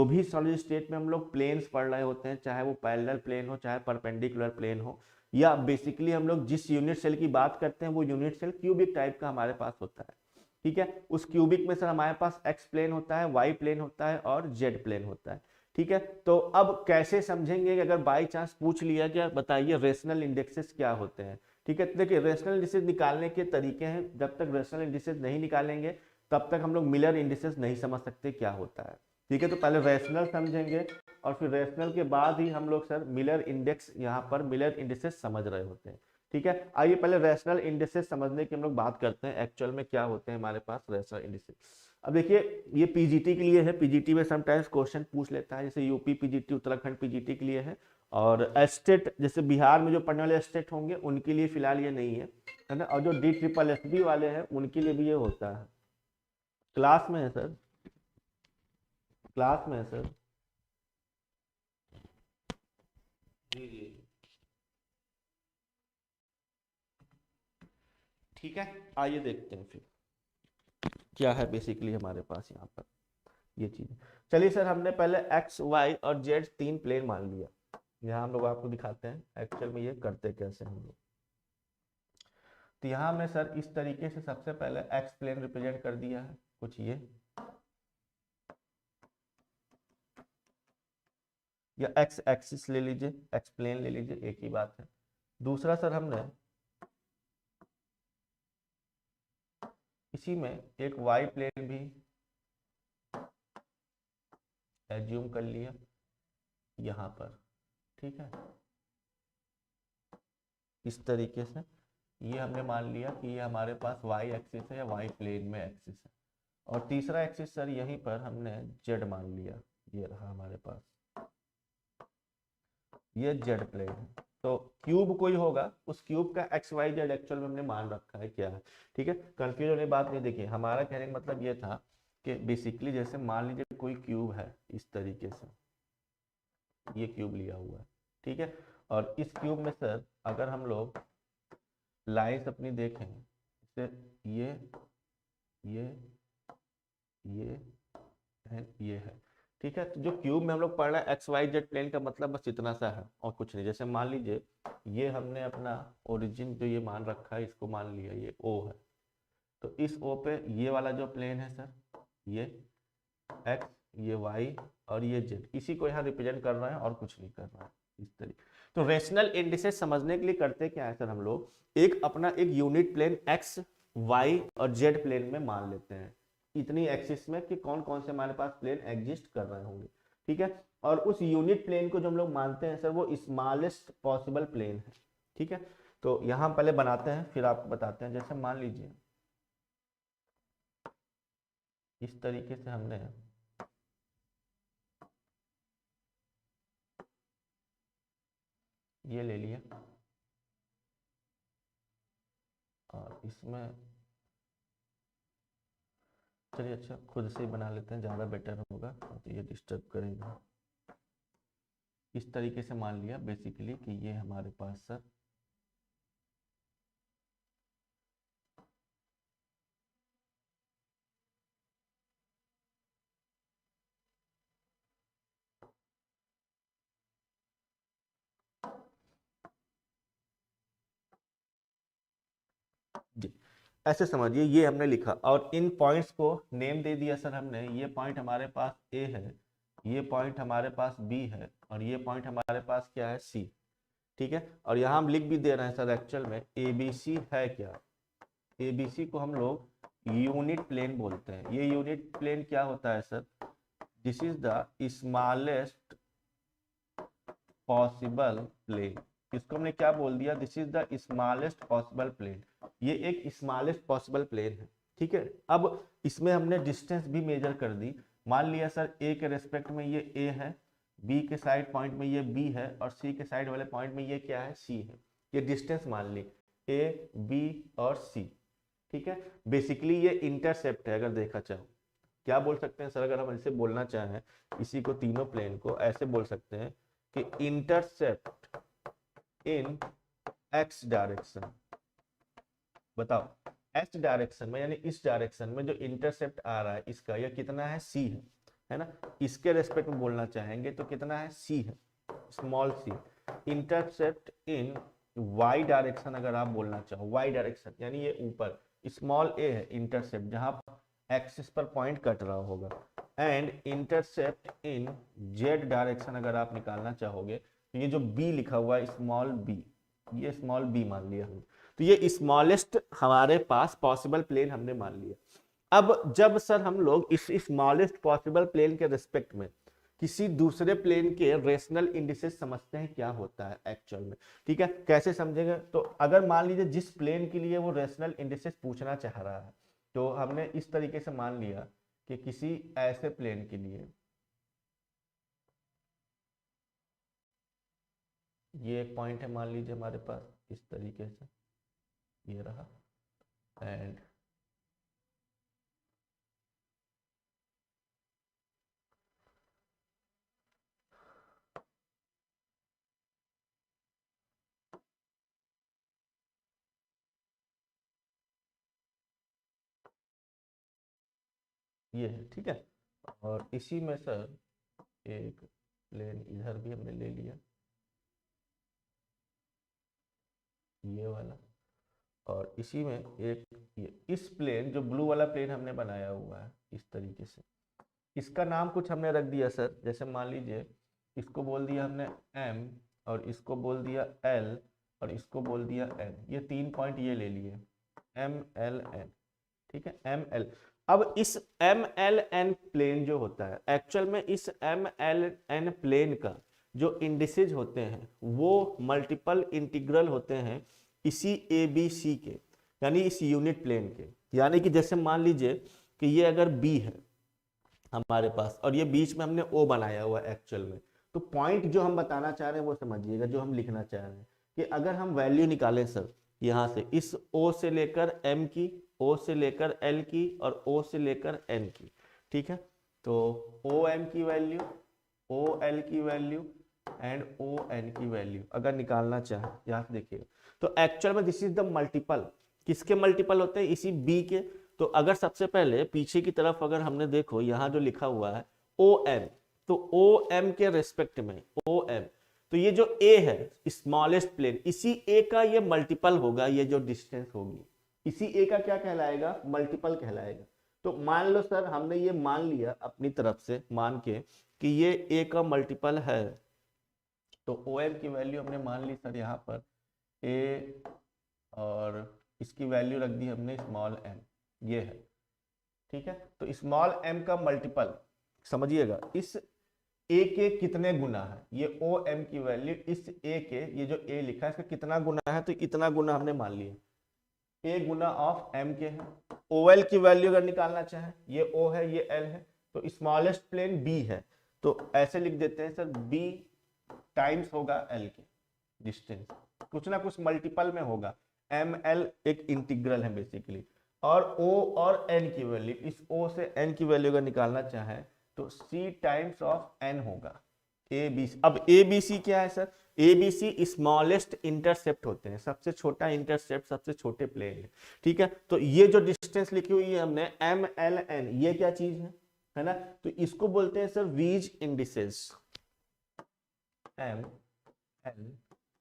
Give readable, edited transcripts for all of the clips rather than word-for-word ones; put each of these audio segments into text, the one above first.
जो भी solid state में हम लोग प्लेन्स पढ़ रहे होते हैं, चाहे वो पैरेलल प्लेन हो चाहे परपेंडिकुलर प्लेन हो, या बेसिकली हम लोग जिस यूनिट सेल की बात करते हैं वो यूनिट सेल क्यूबिक टाइप का हमारे पास होता है। ठीक है, उस क्यूबिक में सर हमारे पास एक्स प्लेन होता है, वाई प्लेन होता है और जेड प्लेन होता है। ठीक है, तो अब कैसे समझेंगे कि अगर बाई चांस पूछ लिया कि बताइए रेशनल इंडेक्सेस क्या होते हैं। ठीक है, तो देखिए रेशनल इंडिसेस निकालने के तरीके हैं, जब तक रेशनल इंडिसेस नहीं निकालेंगे तब तक हम लोग मिलर इंडिसेस नहीं समझ सकते क्या होता है। ठीक है, तो पहले रेशनल समझेंगे और फिर रेशनल के बाद ही हम लोग सर मिलर इंडेक्स, यहाँ पर मिलर इंडिसेस समझ रहे होते हैं। ठीक है, आइए पहले रेशनल इंडिसेस समझने की हम लोग बात करते हैं, एक्चुअल में क्या होते हैं हमारे पास रेशनल इंडिसेस। अब देखिए ये पीजीटी के लिए है, पीजीटी में समटाइम्स क्वेश्चन पूछ लेता है, जैसे यूपी पीजीटी, उत्तराखंड पीजीटी के लिए है, और स्टेट जैसे बिहार में जो पढ़ने वाले स्टेट होंगे उनके लिए फिलहाल ये नहीं है ना, और जो DSSS वाले हैं उनके लिए भी ये होता है। क्लास में है सर, क्लास में है सर। जी जी, ठीक है, आइए देखते हैं फिर क्या है बेसिकली हमारे पास यहाँ पर ये चीज। चलिए सर, हमने पहले एक्स वाई और जेड तीन प्लेन मान लिया, यहाँ हम लोग आपको दिखाते हैं एक्चुअल में ये करते कैसे हम लोग। तो यहाँ हमने सर इस तरीके से सबसे पहले एक्स प्लेन रिप्रेजेंट कर दिया है कुछ ये, या एक्स एक्सिस ले लीजिए, एक्स प्लेन ले लीजिए, एक ही बात है। दूसरा सर हमने इसी में एक वाई प्लेन भी एज्यूम कर लिया यहाँ पर। ठीक है, इस तरीके से ये हमने मान लिया कि ये हमारे पास वाई एक्सिस है या वाई प्लेन में एक्सिस है। और तीसरा एक्सिस सर यहीं पर हमने जेड मान लिया, ये रहा हमारे पास, ये जेड प्लेन है। तो क्यूब कोई होगा, उस क्यूब का एक्स वाई जेड एक्चुअल में हमने मान रखा है क्या है। ठीक है, कंफ्यूज होने की बात नहीं। देखिए हमारा कहने का मतलब ये था कि बेसिकली जैसे मान लीजिए कोई क्यूब है इस तरीके से, ये क्यूब लिया हुआ है। ठीक है, और इस क्यूब में सर अगर हम लोग लाइन्स अपनी देखें, जैसे ये ये एंड ये है। ठीक है, तो जो क्यूब में हम लोग पढ़ रहे हैं एक्स वाई जेड प्लेन का मतलब बस इतना सा है और कुछ नहीं। जैसे मान लीजिए ये हमने अपना ओरिजिन जो ये मान रखा है इसको मान लिया ये ओ है, तो इस ओ पे ये वाला जो प्लेन है सर, ये एक्स, ये वाई और ये जेड, इसी को यहाँ रिप्रेजेंट कर रहा है और कुछ नहीं कर रहा है इस तरीके। तो रेशनल इंडिसेस समझने के लिए करते क्या है सर, हम लोग एक अपना एक यूनिट प्लेन एक्स वाई और जेड प्लेन में मान लेते हैं, इतनी एक्सिस में कि कौन कौन से हमारे पास प्लेन एग्जिस्ट कर रहे होंगे। ठीक है, और उस यूनिट प्लेन को जो हम लोग मानते हैं सर वो स्मॉलेस्ट पॉसिबल प्लेन है। ठीक है, तो यहाँ पहले बनाते हैं फिर आपको बताते हैं। जैसे मान लीजिए इस तरीके से हमने ये ले लिया और इसमें चलिए अच्छा खुद से ही बना लेते हैं, ज़्यादा बेटर होगा, तो ये डिस्टर्ब करेगा। इस तरीके से मान लिया बेसिकली कि ये हमारे पास सर जी, ऐसे समझिए ये हमने लिखा और इन पॉइंट्स को नेम दे दिया सर हमने। ये पॉइंट हमारे पास ए है, ये पॉइंट हमारे पास बी है और ये पॉइंट हमारे पास क्या है सी। ठीक है, और यहाँ हम लिख भी दे रहे हैं सर एक्चुअल में ए बी सी है क्या। ए बी सी को हम लोग यूनिट प्लेन बोलते हैं। ये यूनिट प्लेन क्या होता है sir, this is the smallest possible plane. इसको हमने क्या बोल दिया, this is the smallest possible plane. ये एक स्मॉलेस्ट पॉसिबल प्लेन है। ठीक है, अब इसमें हमने डिस्टेंस भी मेजर कर दी। मान लिया सर ए के रेस्पेक्ट में ये ए है, बी के साइड पॉइंट में ये बी है और सी के साइड वाले पॉइंट में ये क्या है सी है। ये डिस्टेंस मान ली ए बी और सी। ठीक है, बेसिकली ये इंटरसेप्ट है। अगर देखा चाहो क्या बोल सकते हैं सर, अगर हम ऐसे बोलना चाहें इसी को तीनों प्लेन को ऐसे बोल सकते हैं कि इंटरसेप्ट इन एक्स डायरेक्शन। बताओ एक्स डायरेक्शन में यानी इस डायरेक्शन में जो इंटरसेप्ट आ रहा है इसका यह कितना है सी है। है ना, इसके रेस्पेक्ट में बोलना चाहेंगे तो कितना है, सी है, स्मॉल सी। इंटरसेप्ट इन वाई डायरेक्शन अगर आप बोलना चाहो, वाई डायरेक्शन यानी ये ऊपर, स्मॉल ए है इंटरसेप्ट जहां एक्सिस पर पॉइंट कट रहा होगा, and intercept in Z direction अगर आप निकालना चाहोगे तो ये जो बी लिखा हुआ है स्मॉल बी, ये स्मॉल बी मान लिया हमने, तो ये स्मॉलेस्ट हमारे पास पॉसिबल प्लेन हमने मान लिया। अब जब सर हम लोग इस स्मॉलेस्ट पॉसिबल प्लेन के रिस्पेक्ट में किसी दूसरे प्लेन के रेशनल इंडिसेस समझते हैं क्या होता है एक्चुअल में, ठीक है, कैसे समझेंगे, तो अगर मान लीजिए जिस प्लेन के लिए वो रेशनल इंडिसेस पूछना चाह रहा है, तो हमने इस तरीके से मान लिया कि किसी ऐसे प्लेन के लिए ये एक पॉइंट है मान लीजिए हमारे पास इस तरीके से, ये रहा, एंड ये है, ठीक है, और इसी में सर एक प्लेन इधर भी हमने ले लिया, ये वाला, और इसी में एक ये इस प्लेन जो ब्लू वाला प्लेन हमने बनाया हुआ है इस तरीके से, इसका नाम कुछ हमने रख दिया सर, जैसे मान लीजिए इसको बोल दिया हमने एम, और इसको बोल दिया एल, और इसको बोल दिया एन, ये 3 पॉइंट ये ले लिए, एम एल एन, ठीक है, एम एल। अब इस एम एल एन प्लेन जो होता है एक्चुअल में, इस एम एल एन प्लेन का जो इंडिसेज होते हैं वो मल्टीपल इंटीग्रल होते हैं इसी ए बी सी के, यानी इस यूनिट प्लेन के, यानी कि जैसे मान लीजिए कि ये अगर बी है हमारे पास और ये बीच में हमने ओ बनाया हुआ है एक्चुअल में, तो पॉइंट जो हम बताना चाह रहे हैं वो समझिएगा, जो हम लिखना चाह रहे हैं कि अगर हम वैल्यू निकालें सर यहाँ से इस ओ से लेकर एम की, ओ से लेकर एल की, और ओ से लेकर एन की, ठीक है, तो ओ एम की वैल्यू, ओ एल की वैल्यू एंड ओ एन की वैल्यू अगर निकालना चाहे, यहाँ से देखिएगा, तो एक्चुअल में दिस इज द मल्टीपल, किसके मल्टीपल होते हैं, इसी बी के। तो अगर सबसे पहले पीछे की तरफ अगर हमने देखो यहाँ जो लिखा हुआ है ओ एम, तो ओ एम के रेस्पेक्ट में ओ एम, तो ये जो ए है स्मॉलेस्ट प्लेन, इसी ए का ये मल्टीपल होगा, ये जो डिस्टेंस होगी इसी ए का क्या कहलाएगा, मल्टीपल कहलाएगा। तो मान लो सर हमने ये मान लिया अपनी तरफ से मान के कि ये ए का मल्टीपल है, तो ओ एम की वैल्यू हमने मान ली सर यहाँ पर ए, और इसकी वैल्यू रख दी हमने स्मॉल एम, ये है, ठीक है, तो स्मॉल एम का मल्टीपल समझिएगा इस ए के कितने गुना है, ये ओ एम की वैल्यू इस ए के, ये जो ए लिखा है इसका कितना गुना है, तो इतना गुना हमने मान लिया, ए गुना ऑफ एम के है। ओ एल की वैल्यू अगर निकालना चाहे, ये ओ है ये एल है, तो स्मॉलेस्ट प्लेन बी है, तो ऐसे लिख देते हैं सर बी टाइम्स होगा एल के डिस्टेंस, कुछ ना कुछ मल्टीपल में होगा, एम एल एक इंटीग्रल है बेसिकली, और ओ और एन की वैल्यू, इस ओ से एन की वैल्यू अगर निकालना चाहे तो सी टाइम्स ऑफ एन होगा ए बी सी। अब ए बी सी क्या है sir, A B C smallest intercept होते हैं, सबसे छोटा इंटरसेप्ट, सबसे छोटे प्लेन है, ठीक है, तो ये जो डिस्टेंस लिखी हुई है हमने एम एल एन, ये क्या चीज है ना, तो इसको बोलते हैं सर वीज इंडिसेस, एम एल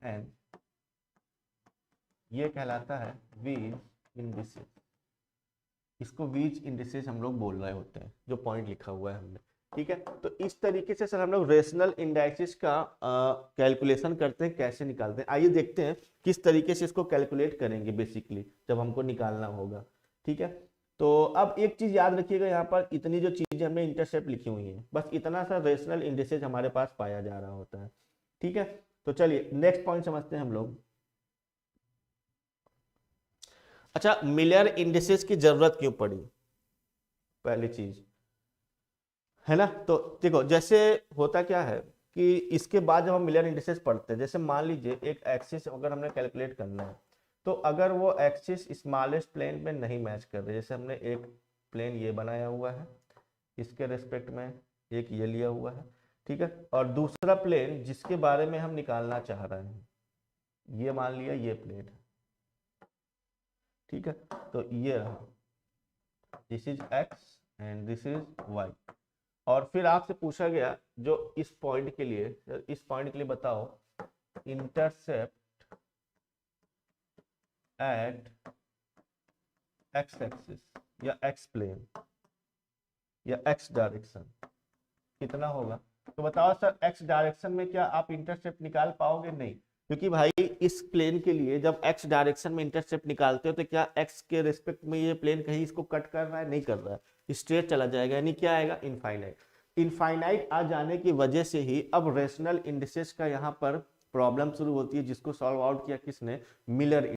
एन ये कहलाता है वीज इंडिसेस, इसको वीज इंडिसेस हम लोग बोल रहे होते हैं जो पॉइंट लिखा हुआ है हमने, ठीक है। तो इस तरीके से सर हम लोग रेशनल इंडाइसिस का कैलकुलेशन करते हैं, कैसे निकालते हैं, आइए देखते हैं किस तरीके से इसको कैलकुलेट करेंगे बेसिकली जब हमको निकालना होगा, ठीक है। तो अब एक चीज याद रखिएगा, यहाँ पर इतनी जो चीजें हमने इंटरसेप्ट लिखी हुई है बस इतना सा रेशनल इंडिसेस हमारे पास पाया जा रहा होता है, ठीक है। तो चलिए नेक्स्ट पॉइंट समझते हैं हम लोग। अच्छा, मिलर इंडिसेस की जरूरत क्यों पड़ी, पहली चीज है ना, तो देखो जैसे होता क्या है कि इसके बाद जब हम मिलर इंडिसेस पढ़ते हैं, जैसे मान लीजिए एक एक्सिस अगर हमने कैलकुलेट करना है, तो अगर वो एक्सिस स्मॉलेस्ट प्लेन पे नहीं मैच कर रहे, जैसे हमने एक प्लेन ये बनाया हुआ है, इसके रेस्पेक्ट में एक ये लिया हुआ है, ठीक है, और दूसरा प्लेन जिसके बारे में हम निकालना चाह रहे हैं ये मान लिया ये प्लेन है, ठीक है, तो ये रहा, this is X and this is Y, और फिर आपसे पूछा गया जो इस पॉइंट के लिए बताओ इंटरसेप्ट एट एक्स एक्सिस या एक्स प्लेन या एक्स डायरेक्शन कितना होगा। तो बताओ सर एक्स डायरेक्शन में क्या आप इंटरसेप्ट निकाल पाओगे? नहीं, क्योंकि भाई इस प्लेन के लिए जब एक्स डायरेक्शन में इंटरसेप्ट निकालते हो तो क्या एक्स के रिस्पेक्ट में ये प्लेन कहीं इसको कट कर रहा है? नहीं कर रहा है, स्ट्रेट चला जाएगा, यानी क्या आएगा? इनफाइनाइट। इनफाइनाइट आ जाने की वजह से ही अब रेशनल इंडिसेस का यहाँ पर प्रॉब्लम शुरू होती है, जिसको सॉल्व आउट किया किसने? मिलर